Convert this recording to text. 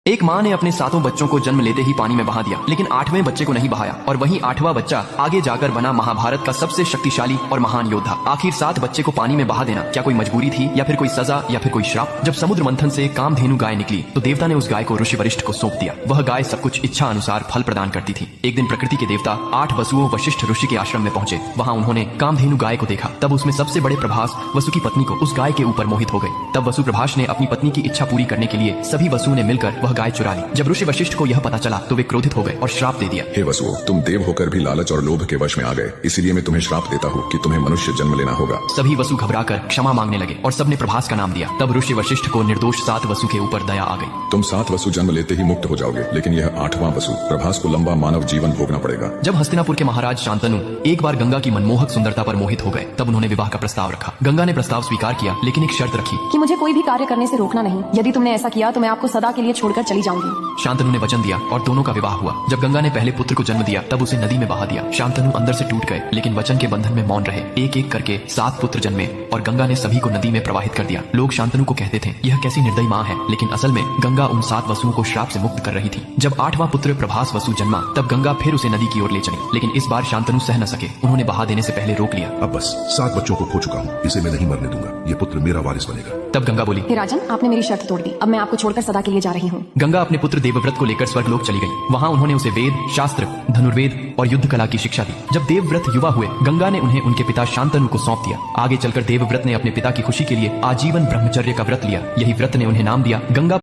एक माँ ने अपने 7 बच्चों को जन्म लेते ही पानी में बहा दिया, लेकिन 8वें बच्चे को नहीं बहाया और वहीं 8वां बच्चा आगे जाकर बना महाभारत का सबसे शक्तिशाली और महान योद्धा। आखिर 7 बच्चे को पानी में बहा देना क्या कोई मजबूरी थी या फिर कोई सजा या फिर कोई श्राप? जब समुद्र मंथन से कामधेनु गाय निकली तो देवता ने उस गाय को ऋषि वशिष्ठ को सौंप दिया। वह गाय सब कुछ इच्छा अनुसार फल प्रदान करती थी। एक दिन प्रकृति के देवता 8 वसुओं वशिष्ठ ऋषि के आश्रम में पहुंचे। वहाँ उन्होंने कामधेनु गाय को देखा। तब उसमें सबसे बड़े प्रभास वसु की पत्नी को उस गाय के ऊपर मोहित हो गए। तब वसु प्रभास ने अपनी पत्नी की इच्छा पूरी करने के लिए सभी वसुओं ने मिलकर वह गाय चुरा ली। जब ऋषि वशिष्ठ को यह पता चला तो वे क्रोधित हो गए और श्राप दे दिया। हे वसुओं, तुम देव होकर भी लालच और लोभ के वश में आ गए, इसीलिए मैं तुम्हें श्राप देता हूँ कि तुम्हें मनुष्य जन्म लेना होगा। सभी वसु घबराकर क्षमा मांगने लगे और सबने प्रभास का नाम दिया। तब ऋषि वशिष्ठ को निर्दोष 7 वसु के ऊपर दया आ गई। तुम 7 वसु जन्म लेते ही मुक्त हो जाओगे, लेकिन यह 8वां वसु प्रभास को लंबा मानव जीवन भोगना पड़ेगा। जब हस्तिनापुर के महाराज शांतनु एक बार गंगा की मनमोहक सुंदरता पर मोहित हो गए, तब उन्होंने विवाह का प्रस्ताव रखा। गंगा ने प्रस्ताव स्वीकार किया, लेकिन एक शर्त रखी कि मुझे कोई भी कार्य करने से रोकना नहीं। यदि तुमने ऐसा किया तो मैं आपको सदा के लिए छोड़कर चली जाऊंगी। शांतनु ने वचन दिया और दोनों का विवाह हुआ। जब गंगा ने पहले पुत्र को जन्म दिया तब उसे नदी में बहा दिया। शांतनु अंदर से टूट गए, लेकिन वचन के बंधन में मौन रहे। एक एक करके 7 पुत्र जन्मे और गंगा ने सभी को नदी में प्रवाहित कर दिया। लोग शांतनु को कहते थे यह कैसी निर्दयी माँ है, लेकिन असल में गंगा उन 7 वसुओं को श्राप से मुक्त कर रही थी। जब 8वां पुत्र प्रभास वसु जन्मा तब गंगा फिर उसे नदी की ओर ले चली, लेकिन इस बार शांतनु सह न सके। उन्होंने बहा देने से पहले रोक लिया। अब बस 7 बच्चों को खो चुका हूँ, इसे मैं नहीं मरने दूंगा। ये पुत्र मेरा वारिस बनेगा। तब गंगा बोली, हे राजन, आपने मेरी शर्त तोड़ दी। अब मैं आपको छोड़कर सदा के लिए जा रही हूँ। गंगा अपने पुत्र देवव्रत को लेकर स्वर्गलोक चली गई। वहाँ उन्होंने उसे वेद, शास्त्र, धनुर्वेद और युद्ध कला की शिक्षा दी। जब देवव्रत युवा हुए, गंगा ने उन्हें उनके पिता शांतनु को सौंप दिया। आगे चलकर देवव्रत ने अपने पिता की खुशी के लिए आजीवन ब्रह्मचर्य का व्रत लिया। यही व्रत ने उन्हें नाम दिया गंगा।